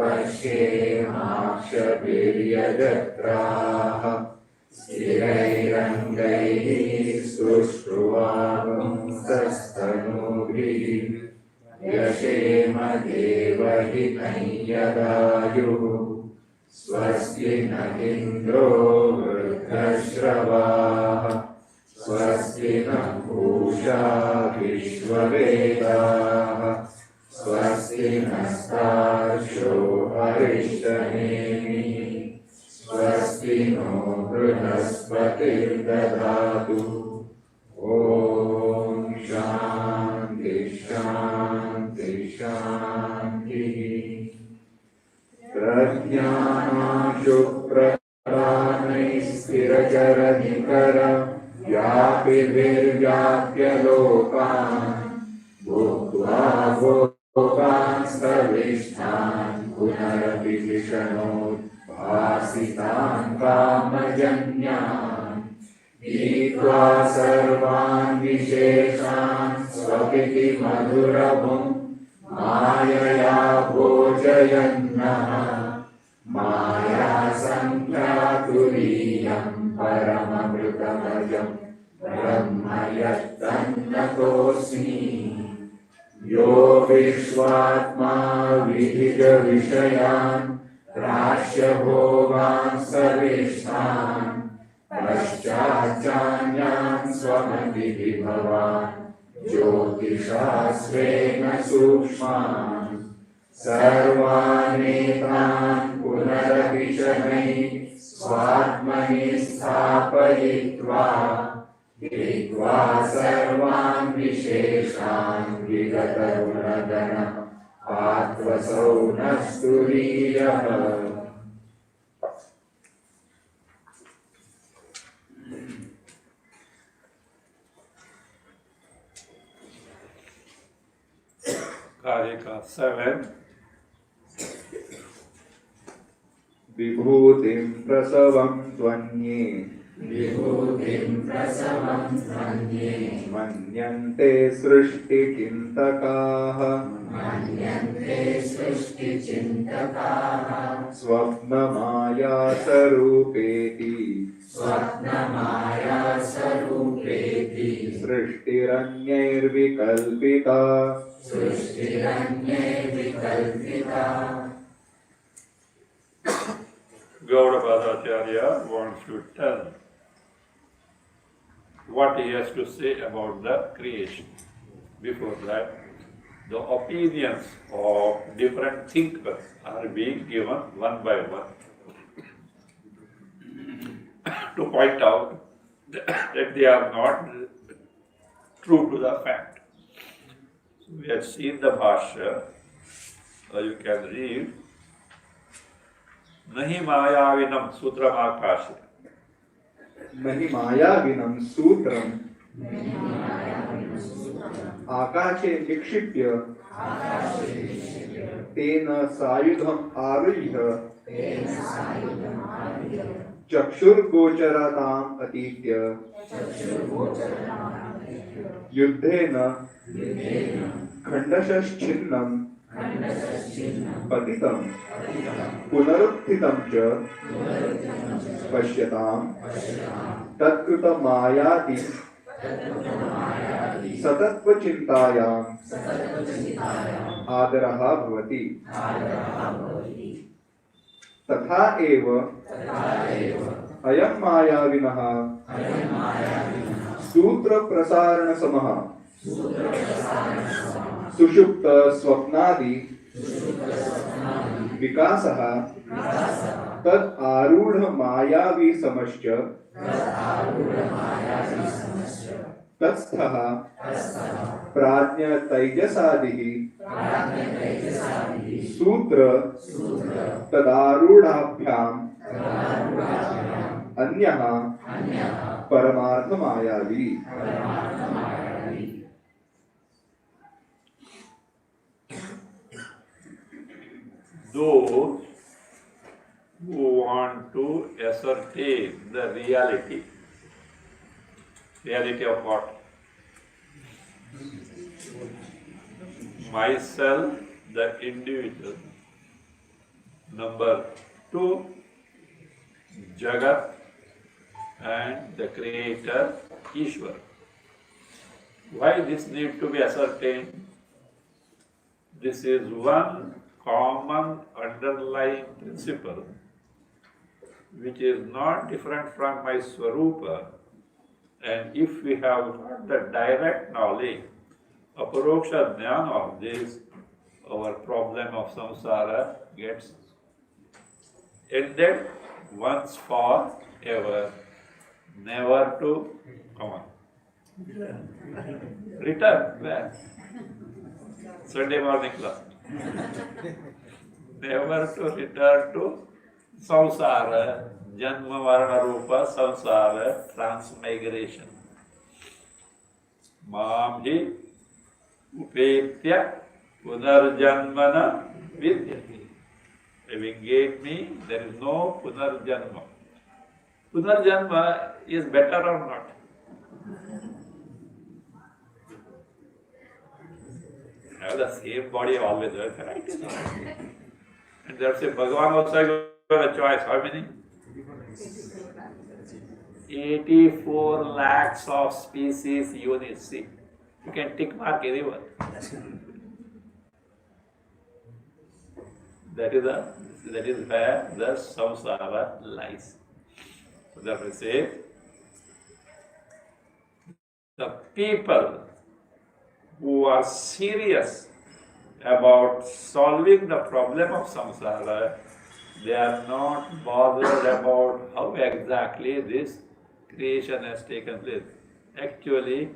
पश्येमाक्षभिर्यजत्राः स्थिरैरङ्गैः सुष्ठुवागुंसस्तनूभिः यशेम देवहितं यदायुः स्वस्ति न इन्द्रो वृद्धश्रवाः स्वस्ति न पूषा विश्ववेदाः स्वस्ति नस्तार्क्ष्यो अरिष्टनेमिः स्वस्ति नो बृहस्पतिर्दधातु। ॐ शान्ति शान्ति शान्तिः। प्रज्ञानाशुप्रदानैः स्थिरचरनिकर व्यापिभिर्व्याप्य लोकान् भुक्त्वा भोगान् स्थविष्ठान् पुनरपि विषणोद्भासितान् कामजन्यान् नीत्वा सर्वान् विशेषान् स्वपिति मधुरमुं मायया भोजयन्नः माया संख्यातुरीयं परममृतमजं ब्रह्म यत्तन्नतोऽस्मि। यो विश्वात्मा विहिज विषयान् प्राश्यभोगान् सविष्ठान् पश्चाच्चान्यान् स्वमतिविभवान् ज्योतिषा स्वेन सूक्ष्मान् सर्वानेतान् पुनरपि शनैः स्वात्मनि स्थापयित्वा हित्वा सर्वान् विशेषान् विगतगुणगणः आत्मसौ न स्तुरीयः। कारिका 7 विभूतिं प्रसवं त्वन्ये मन्यन्ते सृष्टिचिन्तकाः स्वप्नमायासरूपेति सृष्टिरन्यैर्विकल्पिता Gaudapadacharya wants to tell what he has to say about the creation. Before that, the opinions of different thinkers are being given one by one to point out that they are not true to the fact. So we have seen the Bhashya, you can read. नहीं मायाविनम सूत्रम आकाशे नहीं मायाविनम सूत्रम आकाशे निक्षिप्य तेन सायुधम आरुह्य चक्षुर्गोचरताम अतीत्य युद्धेन खण्डशश्छिन्नं पतितं पुनरुत्थितं च पश्यतां तत्कृतमायाति सतत्वचिन्तायां आदरः भवति। तथा एव अयं मायाविनः सूत्र प्रसारण समः सुषुप्त स्वप्नादि विकासः तद आरूढ़ मायावी समश्च तत्स्थः प्राज्ञ तैजसादिः सूत्र तदारूढ़ाभ्याम् अन्यः परमार्थ मायावी। Those who want to ascertain the reality of what? Myself, the individual, Number 2, Jagat and the Creator Ishwar. Why this need to be ascertained? This is one common underlying principle which is not different from my Swarupa, and if we have got the direct knowledge, aparoksha jnana of this, our problem of samsara gets ended once for ever, never to come on. Return where? Sunday morning class. Never to return to samsara, janma varna rupa samsara, transmigration. Mam hi upetya punarjanmana vidyati. Having gained me, there is no punarjanma. Punarjanma is better or not? Have the same body always, right? And that's it. Bhagavan also got a choice. How many? 84 lakhs of species units. See, you can tick mark anyone. That is where the samsara lies. So therefore we say, the people who are serious about solving the problem of samsara, they are not bothered about how exactly this creation has taken place. Actually,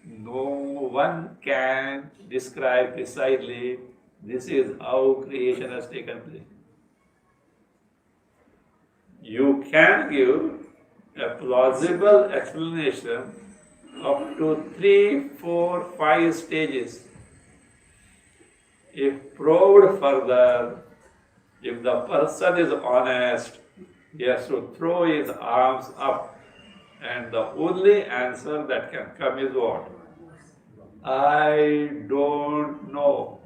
no one can describe precisely this is how creation has taken place. You can give a plausible explanation up to 3, 4, 5 stages. If probed further, if the person is honest, he has to throw his arms up, and the only answer that can come is what? I don't know.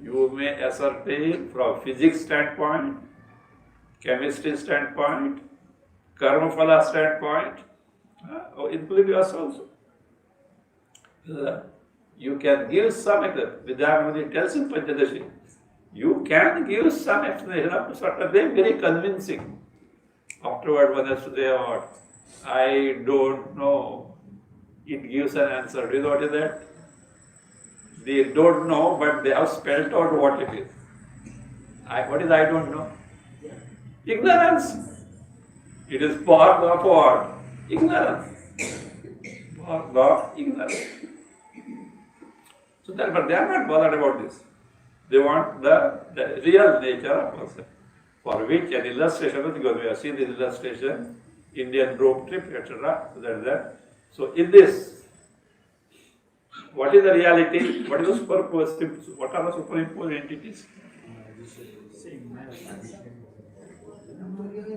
You may ascertain from physics standpoint, chemistry standpoint, karma phala standpoint, including yourself also. You can give some example. Vidyanamati tells in Panchadashi, you can give some explanation of certain thing, very convincing. Afterward, one has to say, I don't know. It gives an answer. Do you know what is that? They don't know, but they have spelled out what it is. What is I don't know? Ignorance. It is part of what? Ignorance. Part of ignorance. So therefore they are not bothered about this. They want the real nature of person, for which an illustration, because we have seen this illustration, Indian road trip, etc. So that is that. So in this, what is the reality? What is the superposed? What are the superimposed entities?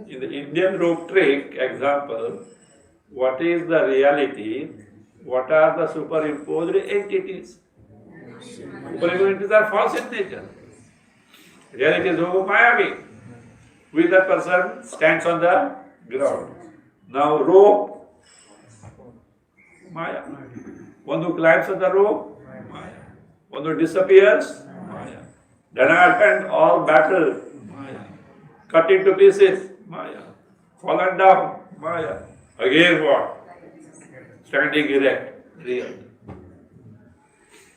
In the Indian rope trick example, what is the reality? What are the superimposed entities? Superimposed entities are false in nature. Reality is Mayavi. With that person stands on the ground. Now rope, Maya. One who climbs on the rope, Maya. One who disappears, Maya. Dhanarkand, all battle, Maya. Cut into pieces, Maya. Fallen down, Maya. Again what? Standing erect, real.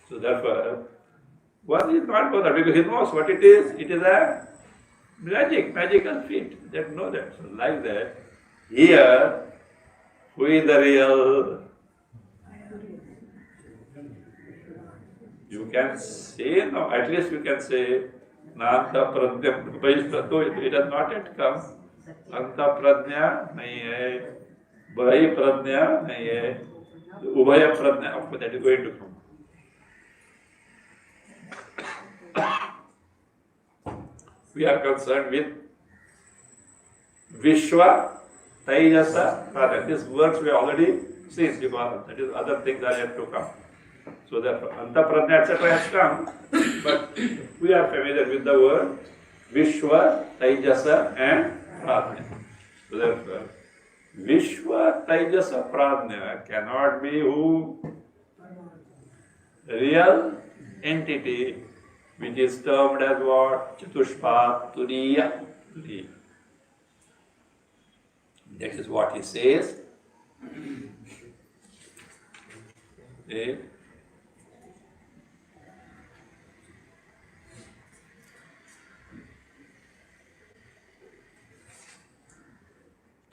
So therefore, one is not bothered because he knows what it is. It is a magical feat. They know that. So like that, here, who is the real? You can say, no, at least you can say, Nanta Pradnya, though it has not yet come. Anta Pradnya nahi hai, Bahi Pradnya nahi hai, Ubhaya Pradnya, of course that is going to come. We are concerned with Vishwa, Taijasa, Pradnya. These words we already seen, because that is other things are yet to come. So therefore, Anta Pradnya, etc. has come, but we are familiar with the word Vishwa, Taijasa and Pradnya. So therefore, Vishwa, Taijasa, Pradnya cannot be who? Real entity which is termed as what? Chatushpat Turiya. That is what he says. Okay.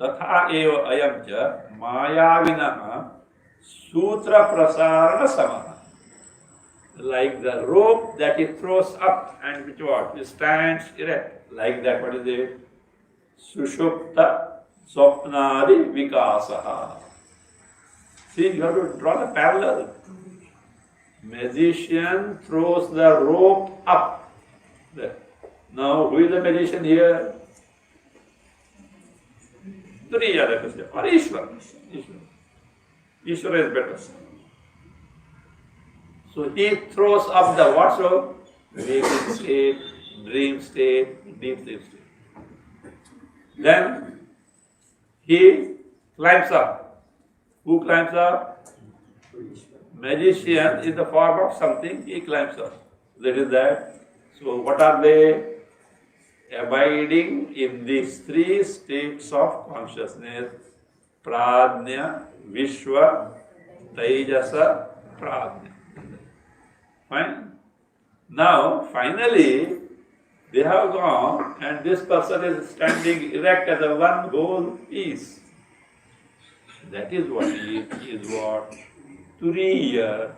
तथा एव अयम च मायाविनः सूत्र प्रसारण समः. Like the rope that he throws up and which what? It stands erect. Like that, what is it? Sushupta Swapnadi Vikasaha. See, you have to draw the parallel. Magician throws the rope up. There. Now, who is the magician here? Turiya, let us say, or Ishvara. Ishvara is better. So he throws up the what? So, waking state, dream state, deep sleep state. Then he climbs up. Who climbs up? Magician in the form of something, he climbs up. That is that. So what are they? Abiding in these three states of consciousness. Pradnya, Vishwa, Taijasa, Pradnya. Fine? Now, finally, they have gone and this person is standing erect as a one whole piece. That is what is what? Turiya,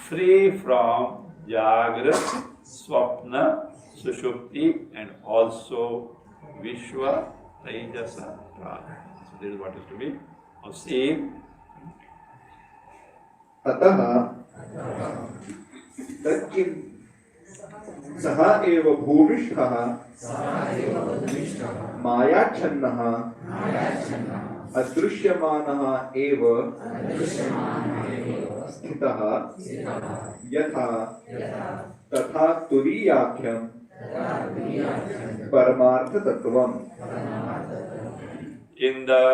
free from Jagrat, Swapna, Sushupti and also Vishwa, Taijasa, Pradnya. So this is what is to be seen. अतः तत्किं सः एव भूमिष्ठः मायाच्छन्नः अदृश्यमानः एव स्थितः यथा तथा तुरीयाख्यं परमार्थतत्त्वम्. In the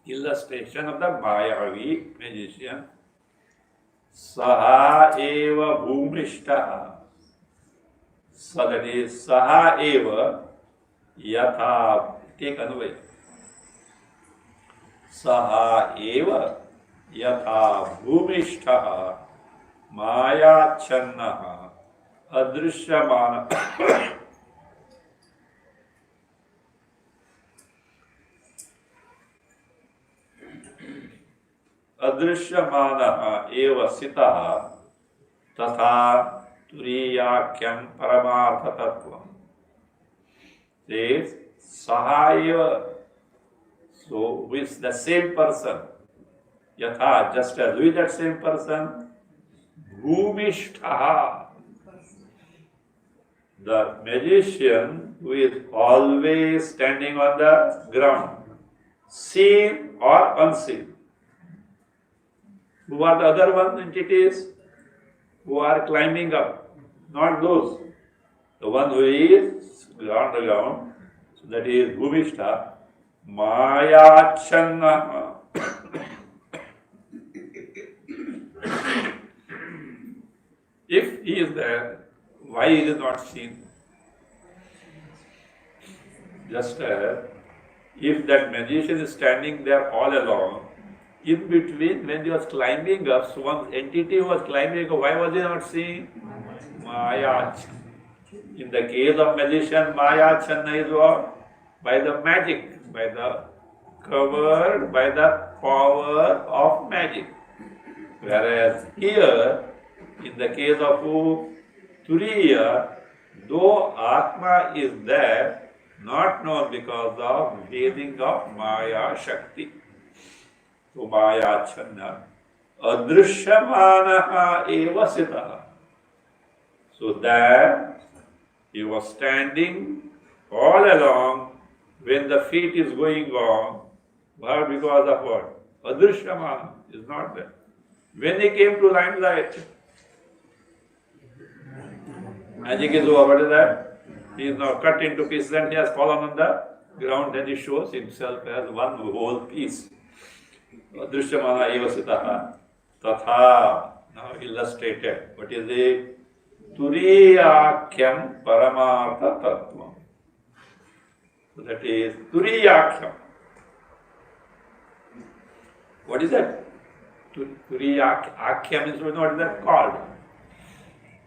illustration of the Mayavi magician, Saha eva bhumishtaha. So that is Saha eva yatha. Take anyway. Saha eva yatha bhumishtaha mayachannaha adrishyamana. अदृश्यमानः एव स्थितः तथा तुरीयाख्यं परमार्थतत्त्वम्. Says saha eva, so with the same person, yatha, just as with that same person, bhumishtaha, the magician who is always standing on the ground, seen or unseen. Who are the other one entities who are climbing up? Not those. The one who is on the ground, so that is Bhumishta, Mayachanna. If he is there, why he is not seen? Just as if that magician is standing there all along, in between, when he was climbing up, so one entity was climbing up, why was he not seen? Mayach. In the case of magician, Mayachanna is what? By the magic, by the covered by the power of magic. Whereas here, in the case of who? Turiya, though Atma is there, not known because of veding of Maya Shakti. So Mayachanna adrishyamanaha eva sitaha. So there he was standing all along when the feet is going on. Why? Because of what? Adrishyamana is not there. When he came to limelight, magic is over. What is that? He is now cut into pieces and he has fallen on the ground. Then he shows himself as one whole piece. Drishyamana evasitaha tatha. Now illustrated. What is it? Turiyakyam paramartha tattvam. So that is Turiyakyam. What is that? Turiyakyam means what is that called?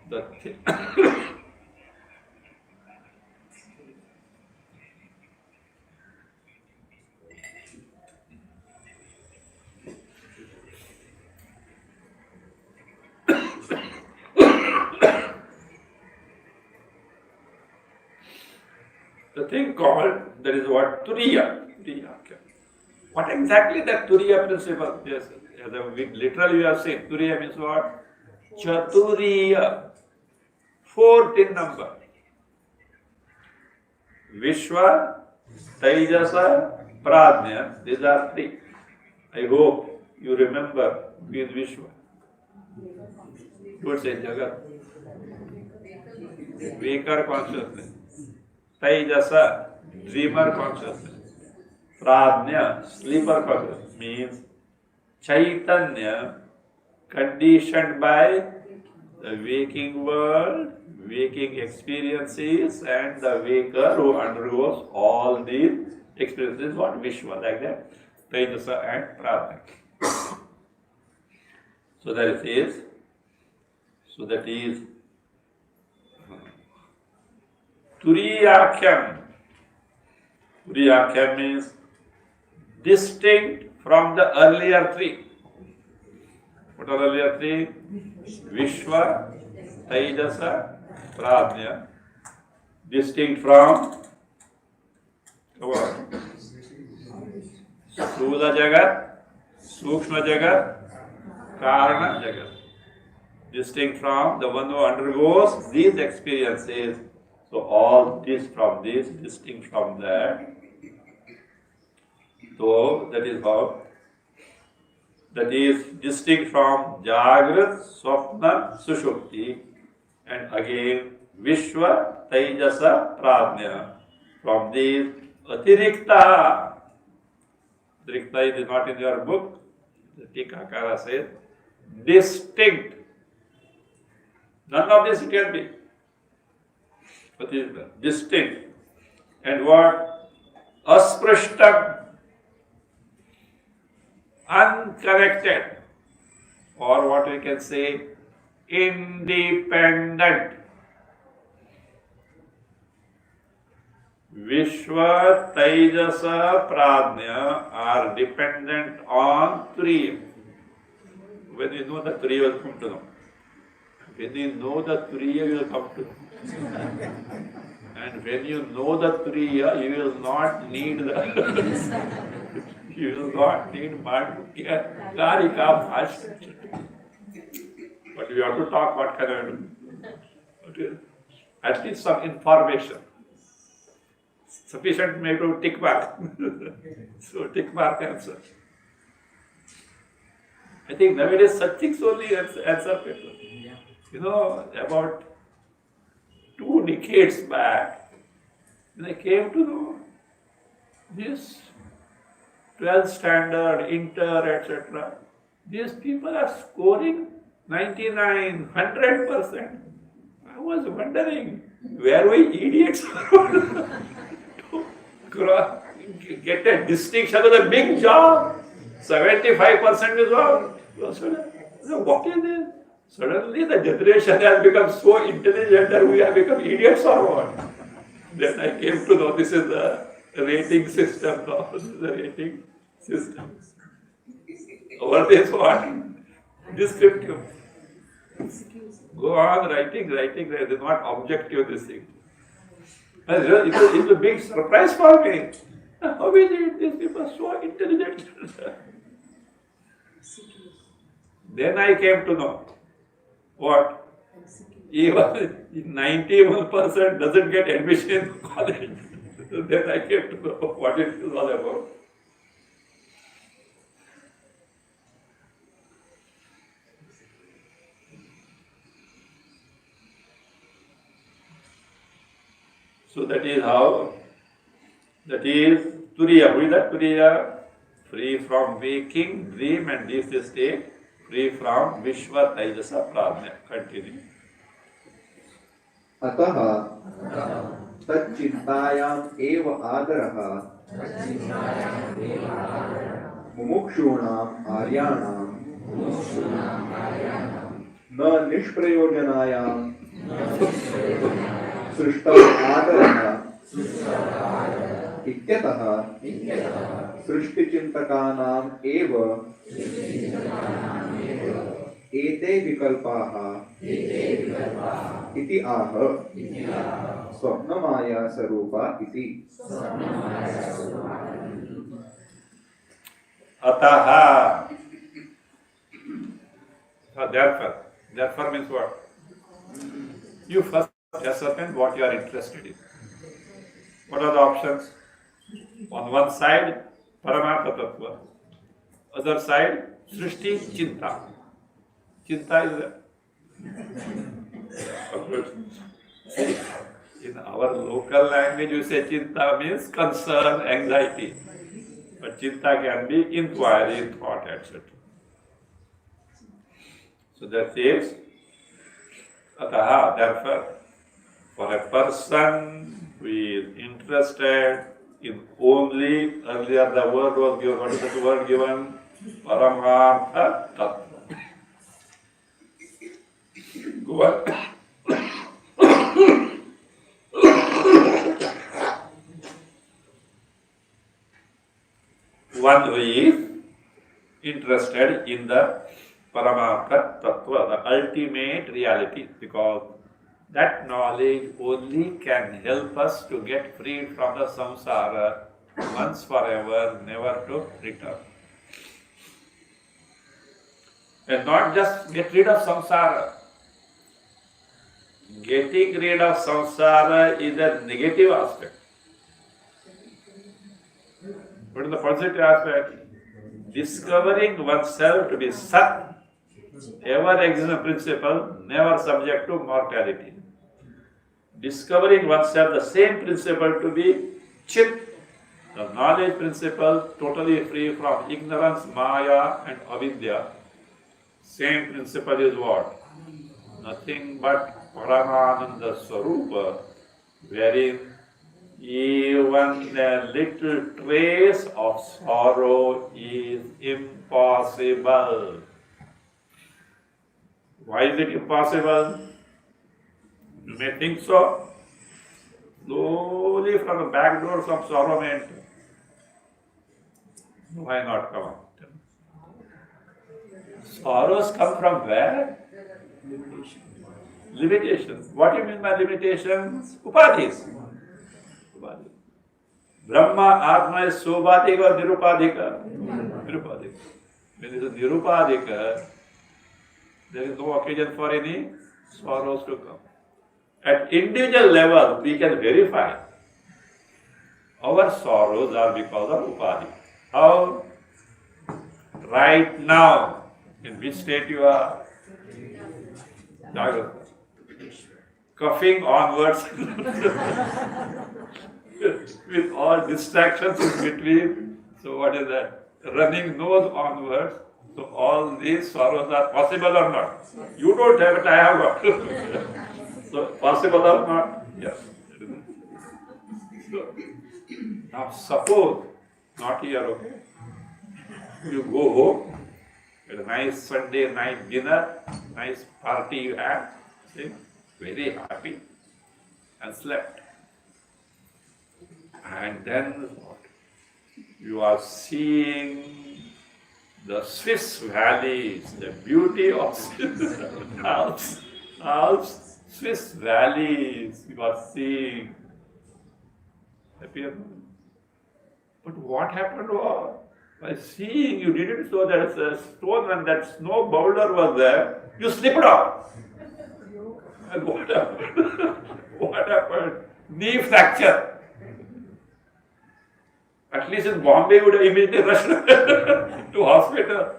The thing. The thing called, that is what? Turiya. What exactly that Turiya principle? Yes, literally we have seen. Turiya means what? Chaturiya. Fourth in number. Vishwa, Taijasa, Pradnya. These are three. I hope you remember who is Vishwa. Don't say Jagat. Waker consciousness. Taijasa, dreamer consciousness. Pradnya, sleeper consciousness, means Chaitanya conditioned by the waking world, waking experiences, and the waker who undergoes all these experiences. What Vishwa, like that, Taijasa and Pradnya. So that it is. So that is Turiyakyam. Turiyakyam means distinct from the earlier three. What are earlier three? Vishwa, Taijasa, Pradnya. Distinct from, come on, Sthula Jagat, Sukshma Jagat, Karana Jagat. Distinct from the one who undergoes these experiences. So all this from this, distinct from that. So that is how. That is distinct from Jagrat, Swapna, Sushupti, and again Vishwa, Taijasa, Pradnya. From these, Atirikta. Atirikta is not in your book. The Tikakara says distinct. None of this can be. What is that? Distinct. And what? Asprishtam. Unconnected. Or what we can say, independent. Vishwa, Taijasa, Pradnya are dependent on Turiya. When you know the Turiya will come to know. When you know the Turiya will come to know. And when you know the Turiya, you will not need the you will not need Karika Bhashya. But we have to talk, what can I do? Okay. At least some information. Sufficient maybe to tick mark. So tick mark answer. I think nowadays such things only answer people. You know, about 2 decades back, when I came to know this 12th standard, inter, etc., these people are scoring 99, 100%. I was wondering, were we idiots to get a distinction of the big job? 75% is all. So what is this? Suddenly the generation has become so intelligent that we have become idiots or what? Then I came to know this is the rating system now. This is the rating system. Over this what? Descriptive. Go on writing. It is not objective, this thing. It's a big surprise for me. How is it these people are so intelligent? Then I came to know what? Even 91% doesn't get admission in college. Then I came to know what it is all about. So that is how, that is Turiya. Who is that Turiya? Free from waking, dream and this state, free from Vishwa Taijasa Pradnya. Continue. अतः तच्चिन्तायाम् एव आदरः मुमुक्षूणाम् आर्याणां न निष्प्रयोजनायां सृष्टौ आदरः इत्यतः सृष्टिचिन्तकानाम् एव एते विकल्पाः इति आह स्वप्नमाया स्वरूपा इति। Ataha. Therefore means what? You first ascertain what you are interested in. What are the options? On one side, Paramartha Tattva. Other side, Srishti Chinta. Chinta is in our local language, you say Chinta means concern, anxiety. But Chinta can be inquiry, thought, etc. So that is, Ataha, therefore, for a person who is interested in only, earlier the word was given, what is that word given? Paramartha Tattva. Go on. One who is interested in the Paramartha Tattva, the ultimate reality, because that knowledge only can help us to get freed from the samsara once forever, never to return. And not just get rid of samsara. Getting rid of samsara is a negative aspect. What is the positive aspect? Discovering oneself to be Sat, ever existing principle, never subject to mortality. Discovering oneself the same principle to be Chit, the knowledge principle, totally free from ignorance, Maya and Avidya. Same principle is what? Nothing but Paramananda Swarupa, wherein even a little trace of sorrow is impossible. Why is it impossible? You may think so. Slowly from the back door some sorrow may enter. Why not come out? Sorrows come from where? Limitations. What do you mean by limitations? Upadhis. Brahma, Atma is Subhadhika or Nirupadhika? Nirupadhika. When it is Nirupadhika, there is no occasion for any sorrows to come. At individual level, we can verify our sorrows are because of Upadhi. How? Right now, in which state you are? Jagrata. Coughing onwards with all distractions in between. So what is that? Running nose onwards. So all these sorrows are possible or not? You don't have it, I have got. So possible or not? Yes. So, now suppose, not here, okay? You go home, at a nice Sunday night dinner, nice party you had, see, very happy, and slept. And then what? You are seeing the Swiss valleys, the beauty of Alps, Swiss valleys, you are seeing. But what happened was, by seeing, you didn't saw that a stone and that snow boulder was there, you slipped off. And what happened? What happened? Knee fracture. At least in Bombay, you would have immediately rushed to hospital.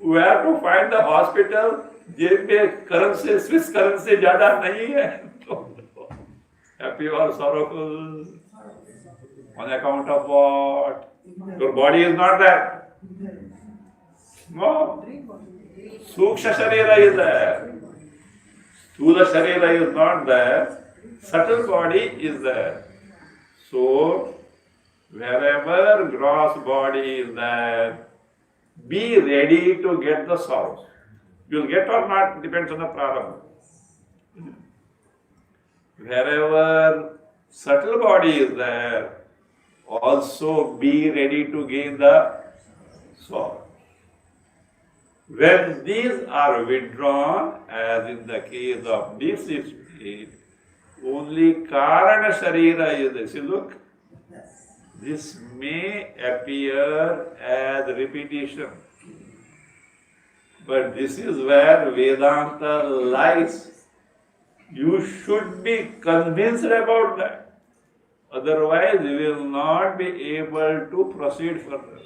Where to find the hospital? जेब में currency, Swiss currency ज़्यादा नहीं है. Happy or sorrowful? On account of what? Your body is not that. No. Suksha Sharira is there. Sthula Sharira is not there. Subtle body is there. So, wherever gross body is there, be ready to get the sorrows. You'll get or not depends on the prarabdha. Wherever subtle body is there, also be ready to gain the sorrow. When these are withdrawn, as in the case of this state, only Karana Sharira is there. See, look, this may appear as repetition, but this is where Vedanta lies. You should be convinced about that. Otherwise, you will not be able to proceed further.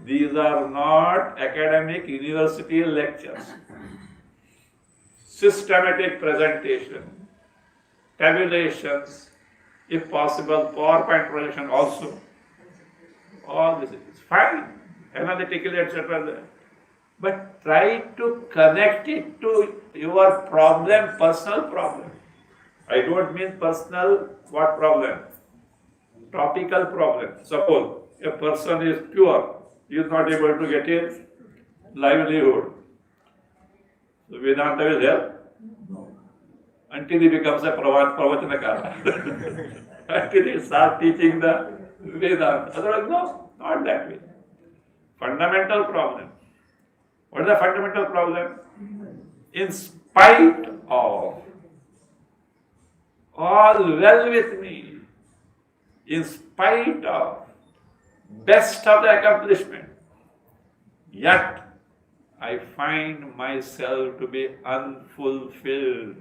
These are not academic university lectures. Systematic presentation, tabulations, if possible, PowerPoint projection also. All this is fine, analytically, etc. But try to connect it to your problem, personal problem. I don't mean personal, what problem? Topical problem. Suppose a person is pure, he is not able to get his livelihood. So Vedanta will help until he becomes a Pravachanakara. Until he starts teaching the Vedanta. Otherwise, no, not that way. Fundamental problem. What is the fundamental problem? In spite of all well with me, in spite of best of the accomplishment, yet I find myself to be unfulfilled.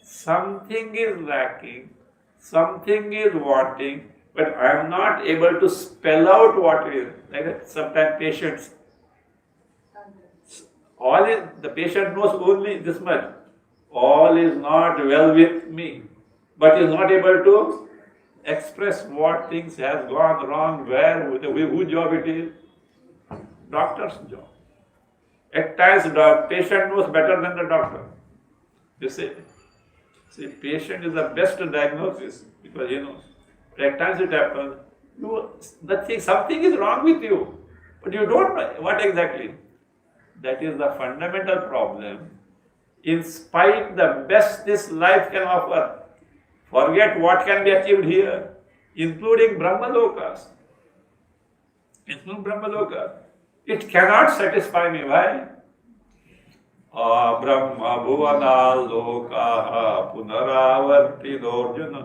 Something is lacking, something is wanting, but I am not able to spell out what it is. Like sometimes patients, the patient knows only this much. All is not well with me, but is not able to express what things has gone wrong, where, whose job it is. Doctor's job. At times, the patient knows better than the doctor. You see, patient is the best diagnosis because he knows. At times it happens, something is wrong with you, but you don't know what exactly. That is the fundamental problem. In spite the best this life can offer, forget what can be achieved here, including Brahmalokas. It cannot satisfy me. Why? Brahma bhuvana lokaha punaravartidorjuna.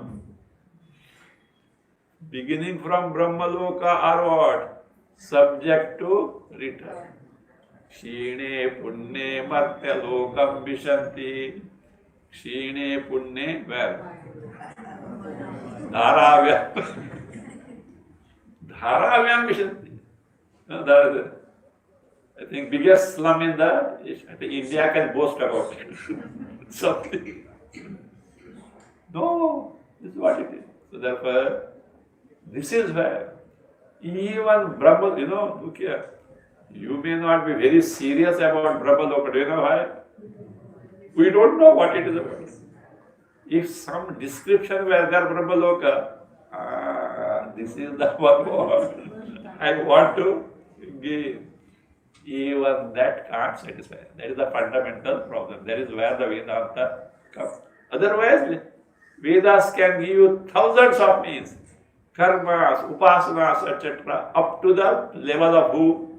Beginning from Brahmaloka are what? Subject to return. Kshine punne martya lokam vishanti. Kshine punne where? Dharavyam vishanti. I think biggest slum in India can boast about it. Something. No, this is what it is. So therefore, this is where even Brahma, look here. You may not be very serious about Brahmaloka. Do you know why? We don't know what it is about. If some description were there, Brahmaloka, this is the one I want to give. Even that can't satisfy. That is the fundamental problem. That is where the Vedanta comes. Otherwise, Vedas can give you thousands of means. Karmas, upasanas, etc. Up to the level of who?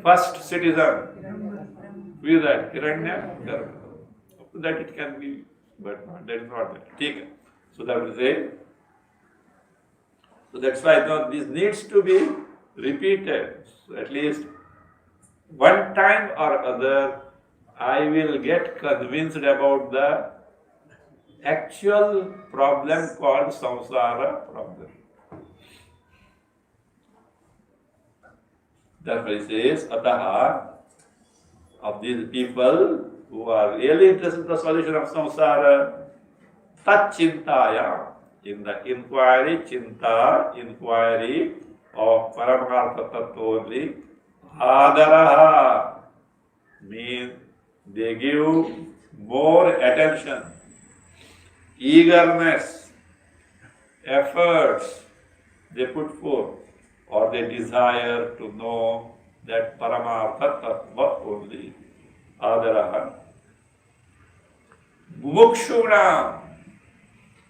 First citizen. Who is that? Hiranya? Up to that it can be, but that is not that. Take it. So that will say. So that's why this needs to be repeated. So at least one time or other, I will get convinced about the actual problem called samsara problem. Therefore he says, Ataha, of these people who are really interested in the solution of samsara, Tachintaya. In the inquiry, chinta, inquiry of Paramartha Tattva only, Adaraha means they give more attention, eagerness, efforts they put forth, or they desire to know that Paramartha Tattva only. Adaraha. Mumukshuna.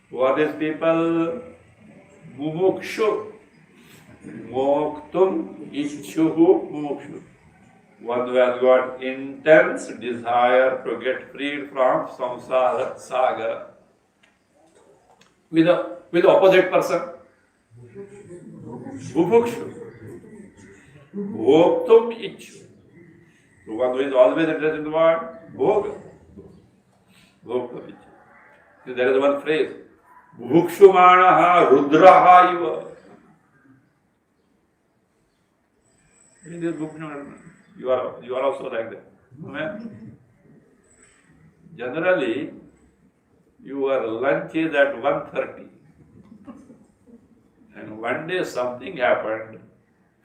Who are these people? Mumukshu. Moktum ichuhu mumukshu. One who has got intense desire to get freed from samsara saga. With the opposite person. Mumukshu. Moktum ichu. So one who is always interested in the word bhoga. Bhoga ichu. So there is one phrase. Bhukshumanaha rudraha iva. In this book, you are also like that. Amen. Generally, your lunch is at 1:30. And one day something happened,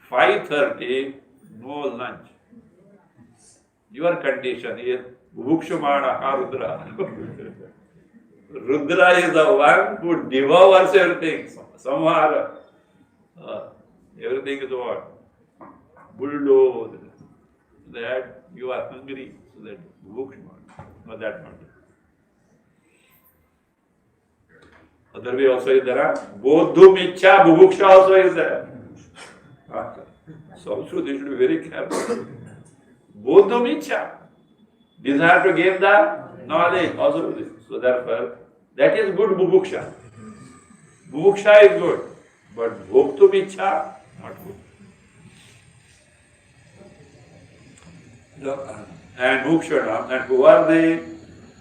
5:30, no lunch. Your condition is Bhukshumanaha rudra. Rudra is the one who devours everything. Samhara. Everything is what? Bulldozed. That you are hungry. So that Bhukshumana. No, that not. Other way also is there. Bodhum ichha bhubuksha also is there. So they should be very careful. Bodhum ichha. Desire to gain the knowledge also. So therefore, that is good bubuksha. Bubuksha is good, but bhoktum ichha, not good. And bhukshana, and who are they?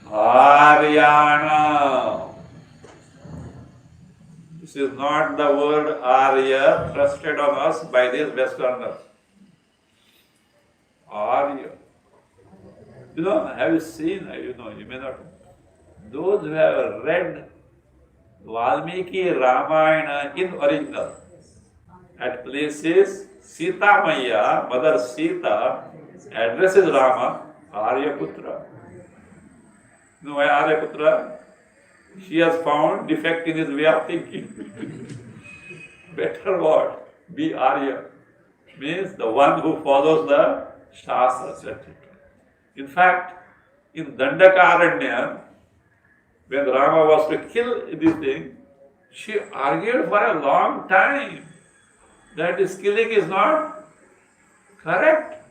Aryana. This is not the word Arya thrusted on us by these Westerners. Arya. Have you seen, you may not. Those who have read Valmiki Ramayana in original, at places Sita Maya, Mother Sita, addresses Rama, Aryaputra. You know why Aryaputra? She has found defect in his way of thinking. Better what? Be Arya. Means the one who follows the Shastras, etc. In fact, in Dandakaranya, when Rama was to kill this thing, she argued for a long time that this killing is not correct.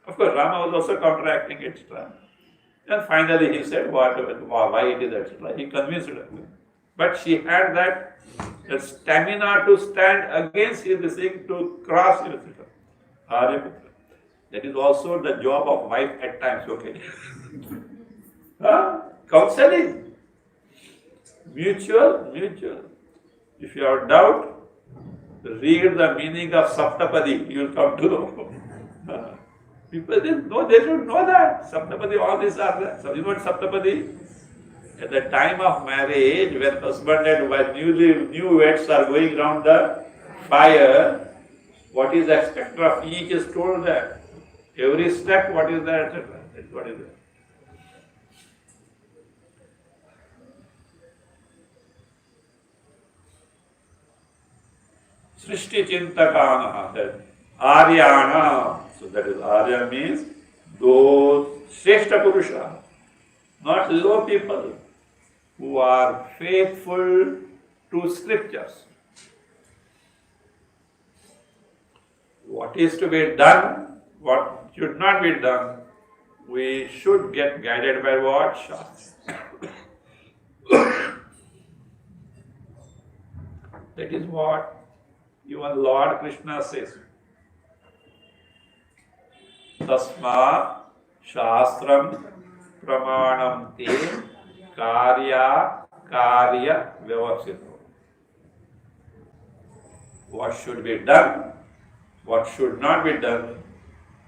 Of course, Rama was also counteracting, etc. And finally he said why it is, etc. He convinced her. But she had that stamina to stand against this thing, to cross, etc. Aryaputra. That is also the job of wife at times, okay? Counseling. Mutual. If you have doubt, read the meaning of Saptapadi, you will come to know. People didn't know, they should know that. Saptapadi, all these are there. So you know what Saptapadi? At the time of marriage, when husband and wife, newlyweds are going around the fire, what is expected of each is told that. Every step, what is that, etc. That's what is that. Srishti Chintakana, that Aryana. So that is Arya means those Shrestha Purusha, not low people who are faithful to scriptures. What is to be done, what should not be done, we should get guided by what? Shastra. That is what even Lord Krishna says. Tasma Shastram Pramanam Te Karya Vyavasito. What should be done, what should not be done,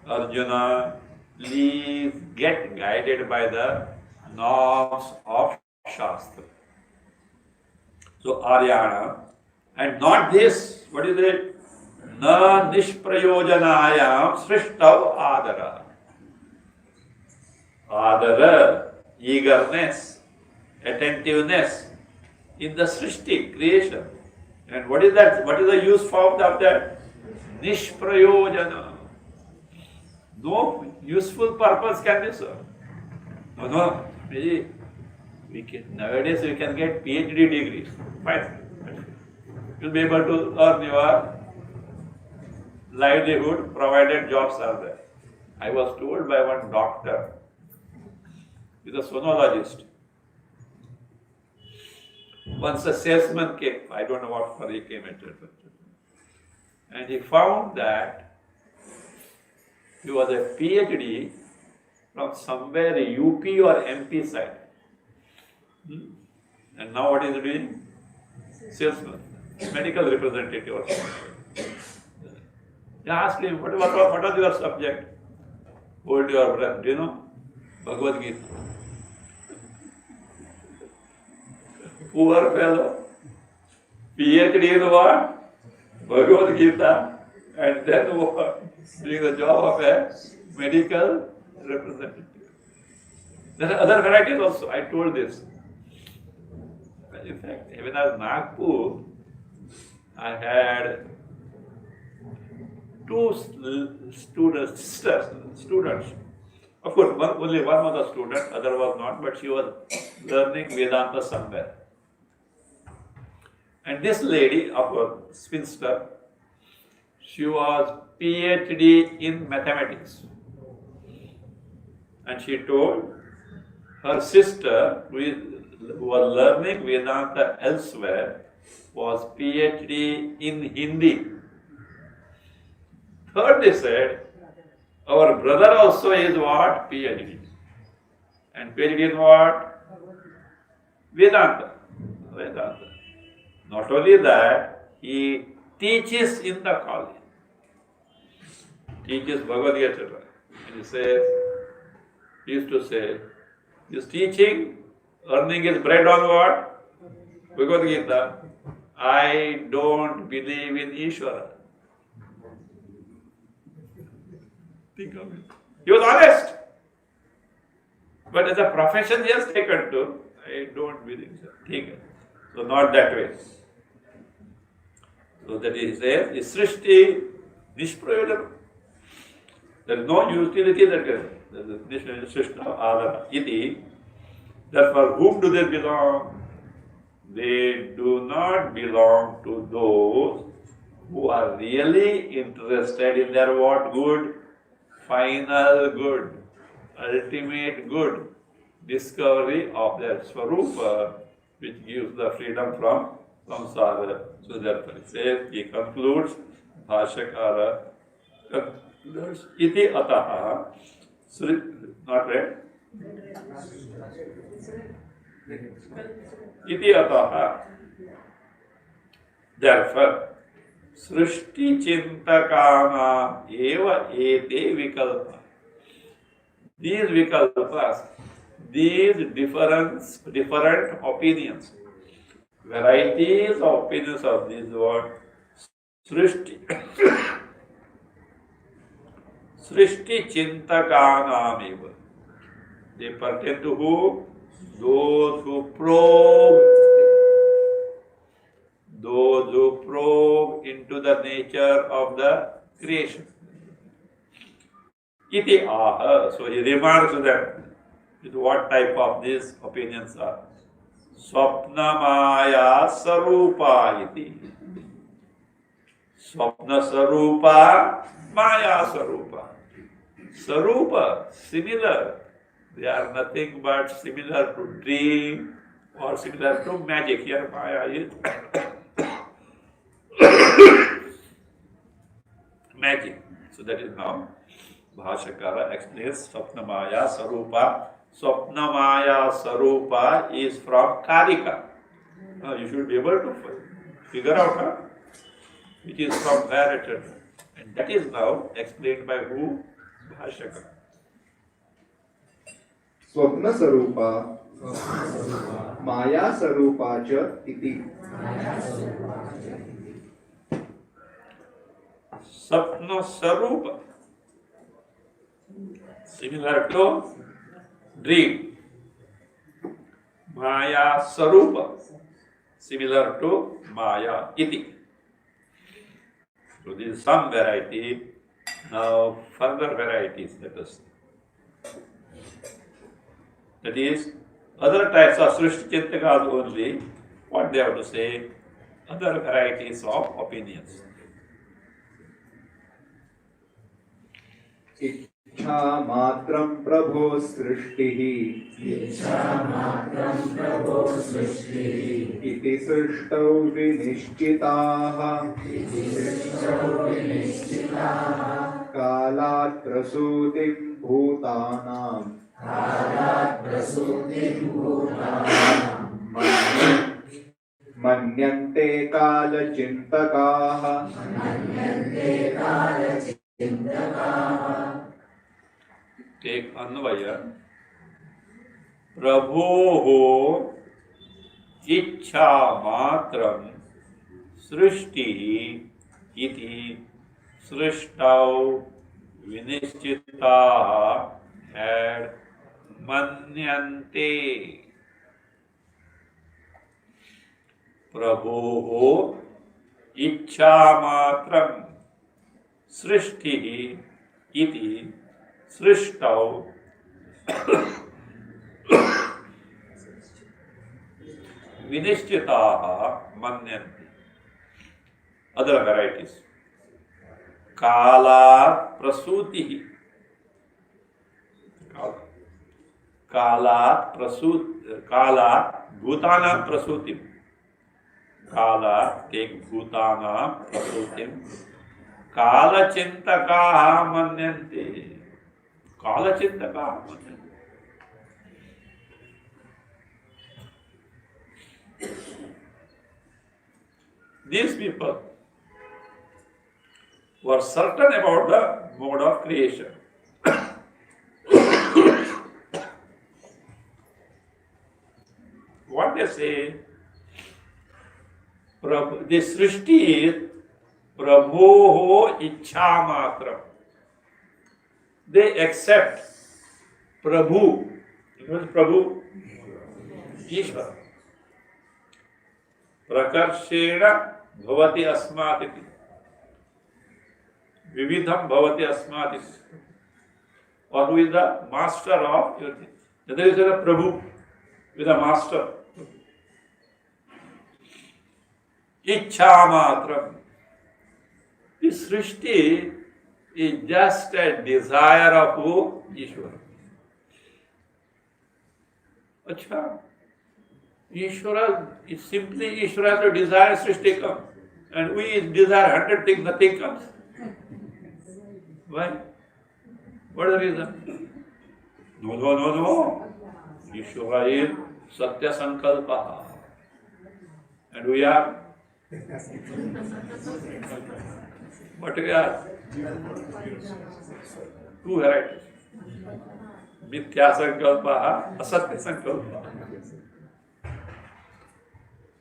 Arjuna, please get guided by the norms of Shastra. So Aryana, and not this, what is it? Na nishprayojanayam srishtav adara. Adara, eagerness, attentiveness in the srishti, creation. And what is that? What is the use of that? Nishprayojana. No useful purpose can be served. No. Nowadays we can get PhD degrees. Fine. You'll be able to earn your livelihood provided jobs are there. I was told by one doctor, he's a sonologist. Once a salesman came, I don't know what for he came at it, and he found that he was a PhD from somewhere UP or MP side. And now what is he doing? Salesman, medical representative or something. They asked him, what was your subject? Hold your breath. Do you know? Bhagavad Gita. Poor fellow. PhD in what? Bhagavad Gita. And then what? Doing the job of a medical representative. There are other varieties also. I told this. In fact, when I was in Nagpur, I had two students. Of course, only one was a student, other was not, but she was learning Vedanta somewhere. And this lady, of course, spinster, she was PhD in mathematics. And she told her sister, who was learning Vedanta elsewhere, was PhD in Hindi. Third, they said, our brother also is what? PhD. And PhD in what? Vedanta. Not only that, he teaches in the college. Teaches Bhagavad Gita. And he says, he used to say, he's teaching, earning his bread on what? Bhagavad Gita. I don't believe in Ishvara. Think of it. He was honest. But as a profession he has taken to, I don't believe so. Think it. So not that way. So that he says, is Srishti Nishprayojana. There is no utility that is. Srishta Adara Iti. Therefore, whom do they belong? They do not belong to those who are really interested in their what good? Final good, ultimate good, discovery of their Swarupa, which gives the freedom from samsara. So therefore it says, he concludes, Bhashakara concludes, iti ataha, not read? Iti ataha. Therefore, Srishti Chintakana eva ete vikalpa. These vikalpas, these different opinions, varieties of opinions of this word, Srishti. Srishti Chintakana eva. They pertain to who? Those who probe into the nature of the creation. Iti aha. So he remarks them with what type of these opinions are. Swapna Maya Sarupa iti. Swapna Sarupa, Maya Sarupa. Sarupa, similar. They are nothing but similar to dream or similar to magic. Here Maya is magic. So that is now Bhashakara explains Swapnamaya Sarupa. Swapnamaya Sarupa is from Karika. You should be able to figure out which is from where it is. And that is now explained by who? Bhashakara. Swapna Sarupa माया स्वरूपा च इति। स्वप्न स्वरूप, similar to dream. Maya Sarupa, similar to Maya iti. So this is some variety. Now further varieties, let us see. That is, other types of Srishti Chintakas only, what they have to say, other varieties of opinions. इच्छा मात्रं प्रभो सृष्टिः इति सृष्टौ विनिश्चिताः कालात् प्रसूतिं भूतानां मन्यन्ते कालचिन्तकाः। Take Anvaya. Prabhoho इच्छा मात्रम सृष्टि इति सृष्टौ विनिश्चिताः and मन्यन्ते। प्रभोः इच्छा मात्रम सृष्टि इति सृष्टौ विनिश्चिताः मन्यन्ते। Other varieties. कालात् प्रसूतिः, कालात् भूतानां प्रसूतिं, कालात् एक भूतानां प्रसूतिं कालचिन्तकाः मन्यन्ते। कालचिन्तकाः मन्यन्ते। These people were certain about the mode of creation. What they say, the Srishti is Prabhoho Ichha Matra. They accept Prabhu. You know Prabhu? Ishvara. Prakarshena bhavati asmat iti. Vividham bhavati asmat iti. Or who is the master of your thing. There is a Prabhu with a master. Ichha matram. This Srishti is just a desire of who? Ishvara. Achha. Ishvara is simply Ishvara has a desire, Srishti comes. And we desire 100 things, nothing comes. Why? What is the reason? No. Ishvara is Satya Sankalpa. And we are? What we are? Two varieties. Mithya Sankalpa, Asatya Sankalpa.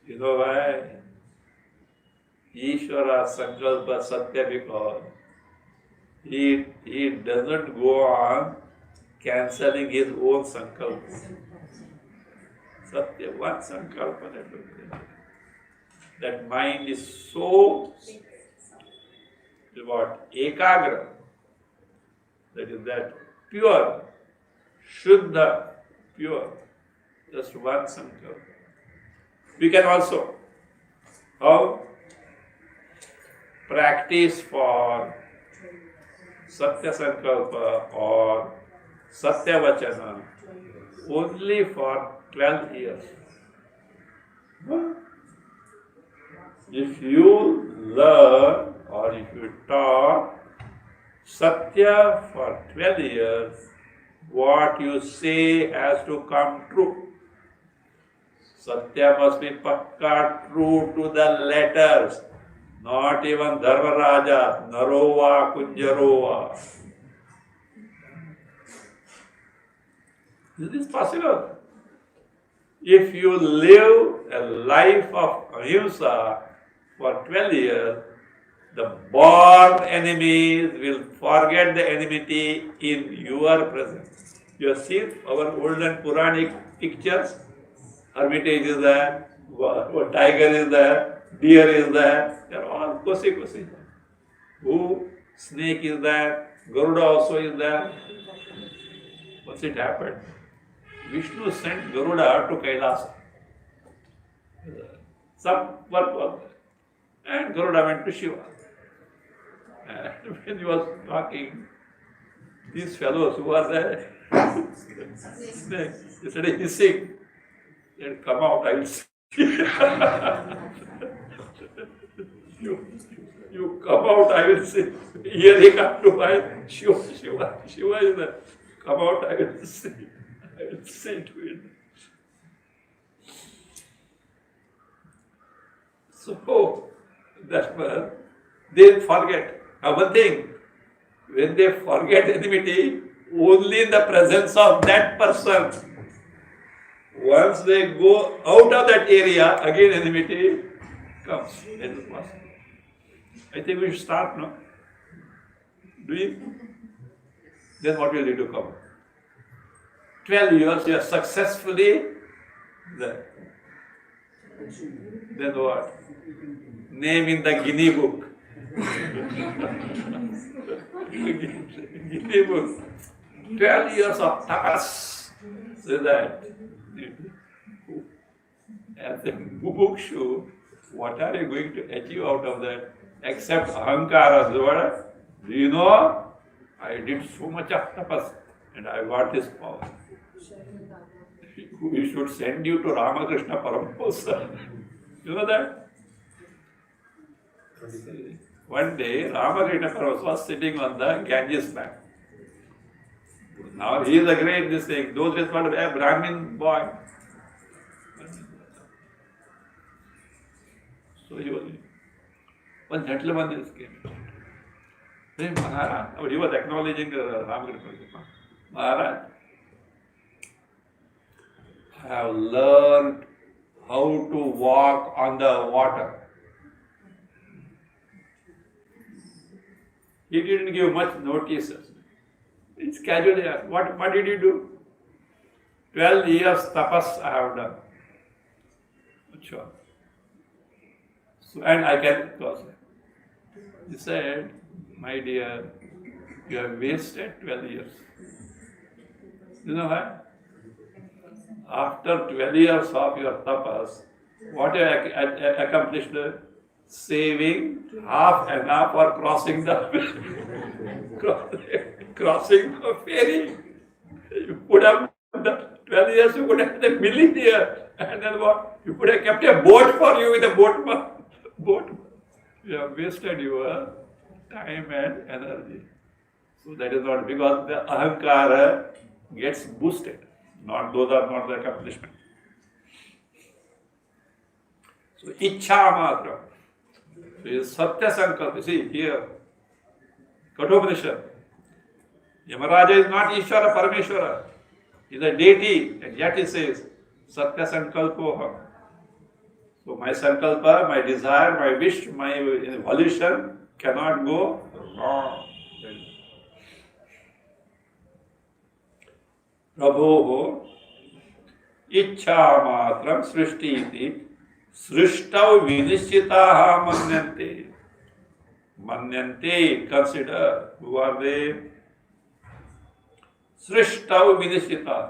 You know why? Ishvara Sankalpa Satya, because he doesn't go on cancelling his own Sankalpa. Satya, one Sankalpa. That mind is so what? Ekagra. That is that pure, Shuddha, pure. Just one Sankalpa. We can also practice for Satya Sankalpa or Satya Vachana only for 12 years. If you learn or if you talk Satya for 12 years, what you say has to come true. Satya must be pakka true to the letters, not even Dharmaraja, Narova, Kunjarova. Is this possible? If you live a life of ahimsa for 12 years, the born enemies will forget the enmity in your presence. You have seen our olden Puranic pictures. Hermitage is there, tiger is there, deer is there. They are all kosi. Who? Snake is there, Garuda also is there. What's it happened? Vishnu sent Garuda to Kailas. Some work was there. And Garuda went to Shiva. And when he was talking, these fellows who are there, snakes, they started hissing. They'd come out, I will see. You come out, I will see. Here he come to my Shiva is there. Come out, I will see. I will say to it. So, that's why they forget. Now, one thing, when they forget enmity, only in the presence of that person. Once they go out of that area, again enmity comes. I think we should start now. Doing. Then what will you do? Come. 12 years you are successfully there. Then what? Name in the Guinea book. Guinea book. 12 years of tapas. So that. As a mumukshu, what are you going to achieve out of that? Except ahankara. Do you know? I did so much of tapas and I got this power. We should send you to Ramakrishna Paramahamsa. You know that? One day, Ramakrishna Paramahamsa was sitting on the Ganges bank. Now he is a great this thing. Those days were a Brahmin boy. So he was one gentleman is came. Hey Maharaj, he was acknowledging Ramakrishna Paramahamsa. Maharaj, I have learned how to walk on the water. He didn't give much notices. It's casually asked, what did you do? 12 years tapas I have done. Sure. So, and I can cause it. He said, my dear, you have wasted 12 years. You know why? After 12 years of your tapas, what you accomplished? Saving half an hour for crossing the ferry. You could have the 12 years, you could have the millionaire, and then what? You could have kept a boat for you with a boat. You have wasted your time and energy. So that is not, because the ahankara gets boosted. Those are not the accomplishment. So ichha matra. So it is satya sankalpa. You see here, Kathopanishad. Yamaraja is not Ishvara Parameshwara. He is a deity, and yet he says, satya sankalpoha. So my sankalpa, my desire, my wish, my volition cannot go wrong. Prabho इच्छा मात्रम सृष्टि इति सृष्टौ विनिश्चिताः मन्यन्ते consider who are they? सृष्टौ विनिश्चिताः,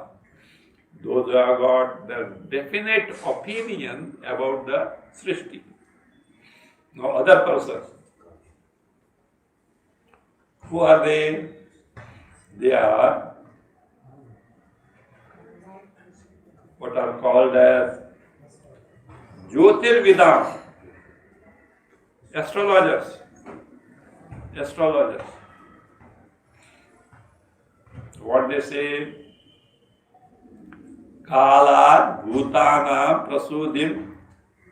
those who have got the definite opinion about the Srishti. No other persons. Who are they? They are what are called as Jyotirvidam, astrologers. What they say? Kala bhutana prasudim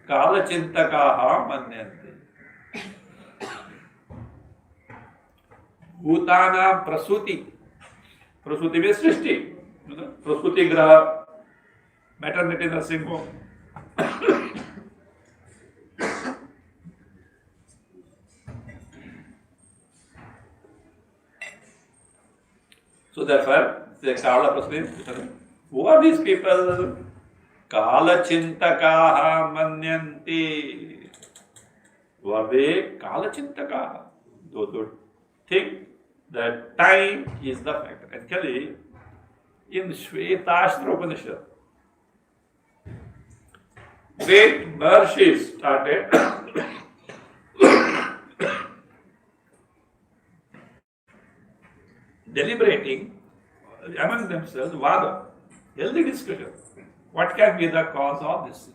kalachintakaha manyante. Bhutana prasuti. Prasuti means Srishti. Prasuti graha. maternity nursing home. So therefore, the Kala Prasni, who are these people? Kala Chintakaha Manyanti. Who are they? Kala Chintakaha. Those who think that time is the factor. Actually, in Shvetashtra Upanishad, great Maharishi started deliberating among themselves, Vada, healthy discussion. What can be the cause of this?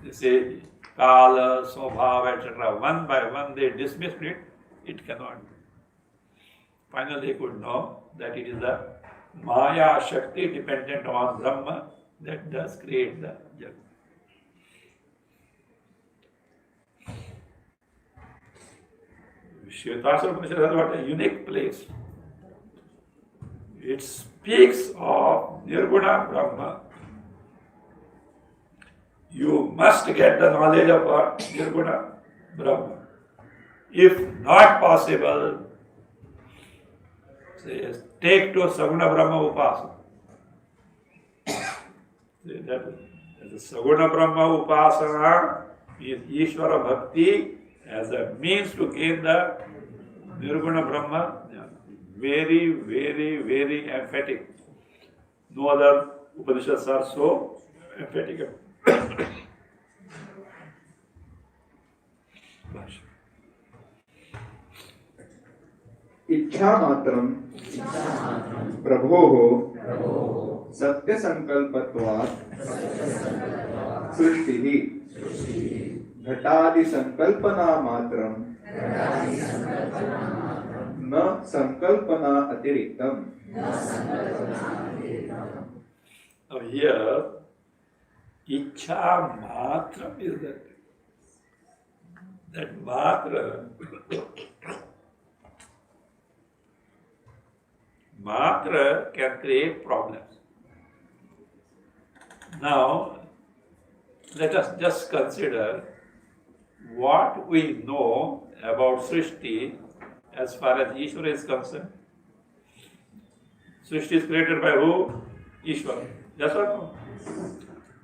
They say, Kala, Swabhava, etc. One by one they dismissed it. It cannot be. Finally, they could know that it is the Maya Shakti dependent on Brahma that does create the Jagat. Shvetashra Upanishad has got a unique place. It speaks of Nirguna Brahma. You must get the knowledge of Nirguna Brahma. If not possible, say, take to Saguna Brahma Upasana. That the Saguna Brahma Upasana is Ishvara Bhakti as a means to gain the Nirguna Brahma. Very, very, very emphatic. No other Upanishads are so emphatic. इच्छा मात्रम प्रभोः सत्य संकल्पत्वात् सृष्टिः घटादि संकल्पना मात्रम न संकल्पना अतिरिक्तम. Now here, Ichha Matra is that Matra. Matra can create problems. Now, let us just consider what we know about Srishti as far as Ishvara is concerned. Srishti is created by who? Ishvara. Yes or no?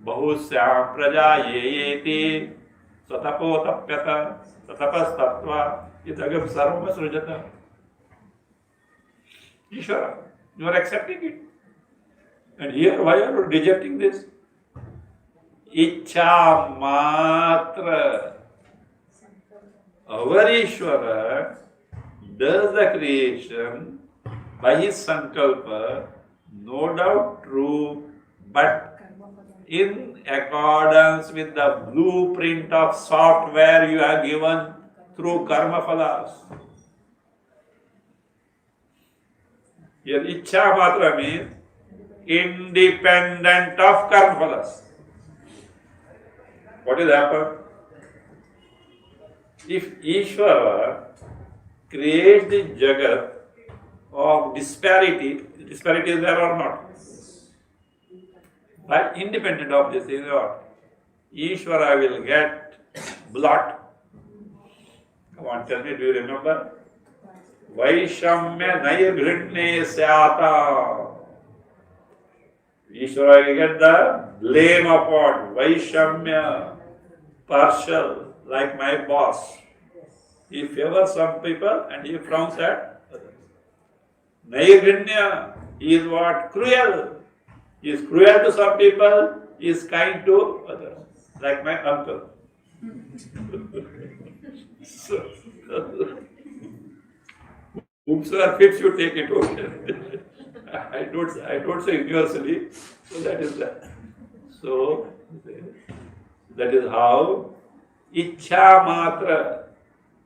Bahusyam praja yeyeti satapo tapyata satapas tattva idagam sarvam srujata. Ishvara, you are accepting it. And here, why are you rejecting this? Ichha matra. Our Ishvara does the creation by his sankalpa, no doubt true, but in accordance with the blueprint of software you have given through karma phalas. Here, Ichha Matra means independent of karma phalas. What will happen? If Ishvara creates the Jagat of disparity is there or not? But independent of this is what? Ishvara will get blot. Come on, tell me, do you remember? Vaishamya Nairghrinne Syata. Ishvara will get the blame of what? Vaishamya, partial, like my boss. He favors some people and he frowns at others. Nairghrinya is what? Cruel. He is cruel to some people, he is kind to others. Like my uncle. So, whomsoever fits you take it, okay. I don't say universally, so that is that. So that is how Ichha Matra,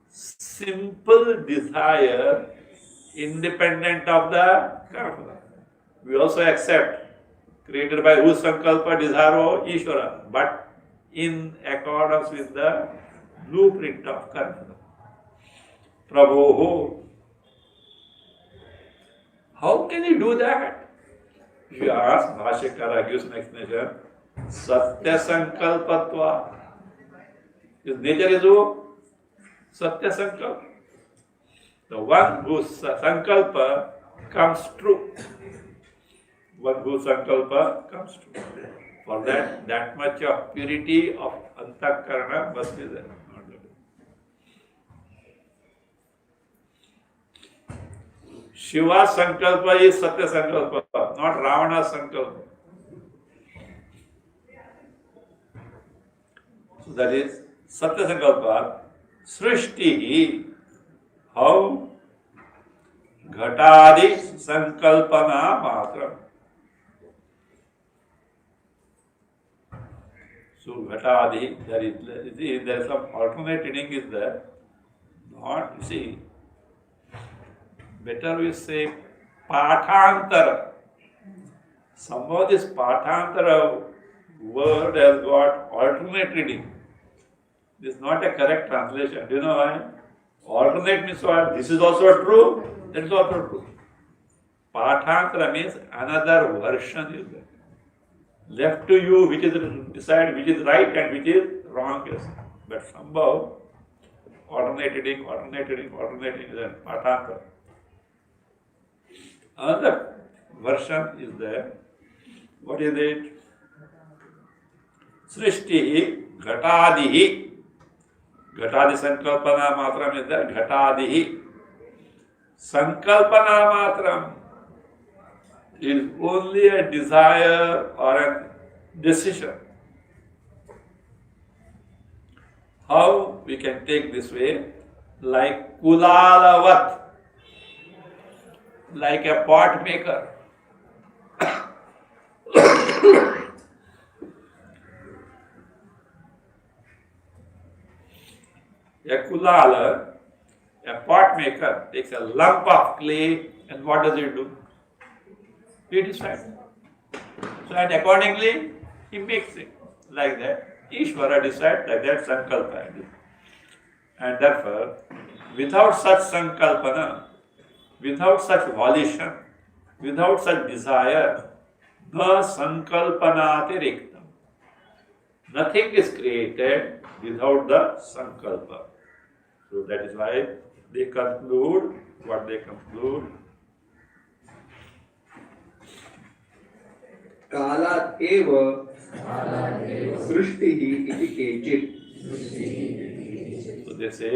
simple desire, independent of the karma. We also accept, created by whose sankalpa, desire, Ishvara, but in accordance with the blueprint of karma. Prabhu, how can you do that? If you ask, Bhashyakara gives an explanation. Satya Sankalpatva. His nature is who? Satya Sankalpa. The one whose Sankalpa comes true. One whose Sankalpa comes true. For that much of purity of Antakarana must be there. Shiva's Sankalpa is Satya Sankalpa, not Ravana's Sankalpa. So that is Satya Sankalpa. Srishti, how? Ghatadi Sankalpana Matra. So Ghatadi, there is some alternate reading is there. Not, you see, better we say Pathantara. Somehow this Pathantara word has got alternate reading. This is not a correct translation. Do you know why? Alternate means what? This is also true, that is also true. Pathantara means another version is there. Left to you, which is decide which is right and which is wrong. Yes. But somehow alternating is a Pathantara. Another version is there. What is it? Srishti Ghatadihi. Ghatadi Sankalpana Matram is there. Ghatadihi. Sankalpana Matram is only a desire or a decision. How we can take this way? Like Kulalavat, like a pot maker. A kulala, a pot maker, takes a lump of clay and what does it do? He decides. So and accordingly, he makes it like that. Ishvara decides like that, sankalpa. And therefore, without such sankalpana, without such volition, without such desire, na sankalpanati riktam. Nothing is created without the sankalpa. So that is why they conclude what they conclude. कालात् एव सृष्टिः इति केचित्. So they say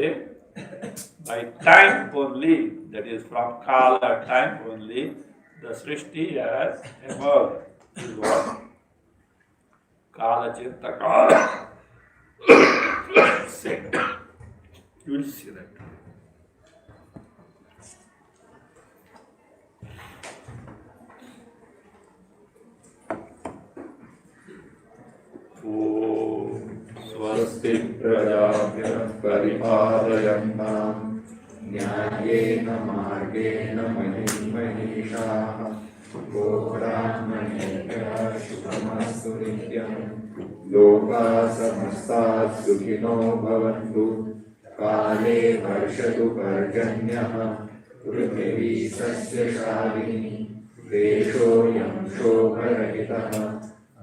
by time only, that is from Kala, time only, the Srishti has emerged. This is what Kala Chintaka said. You will see that. स्वस्ति प्रजाभ्यः परिपालयन्तां न्यायेन मार्गेण महीषाः गोब्राह्मणेभ्यः शुभमस्तु नित्यं लोकाः समस्ताः सुखिनो भवन्तु काले वर्षतु पर्जन्यः पृथिवी सस्यशालिनी देशोऽयं शोभरहितः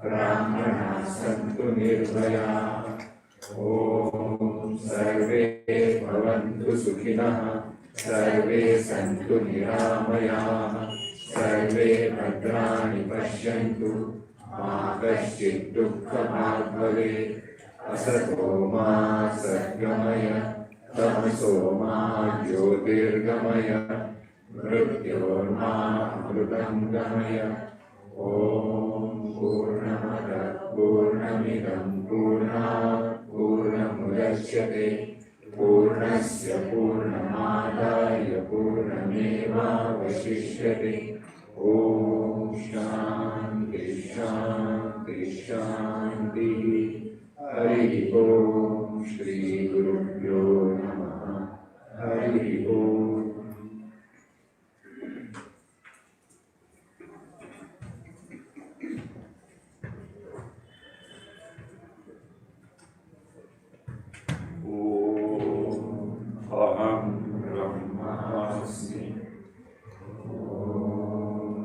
ब्राह्मणाः सन्तु निर्भयाः ॐ सर्वे भवन्तु सुखिनः सर्वे सन्तु निरामयाः सर्वे भद्राणि पश्यन्तु मा कश्चित् दुःखभाग् भवेत् असतो मा सद्गमय तमसो मा ज्योतिर्गमय मृत्योर्मा अमृतं गमय ॐ पूर्णमदः पूर्णमिदं पूर्णात् पूर्णमुदच्यते पूर्णस्य पूर्णमादाय पूर्णमेवावशिष्यते ॐ शान्ति शान्ति शान्तिः हरिः ॐ श्रीगुरुभ्यो नमः हरिः ॐ Aham Brahmasmi. Om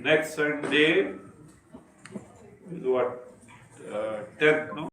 next Sunday is what? 10th, no?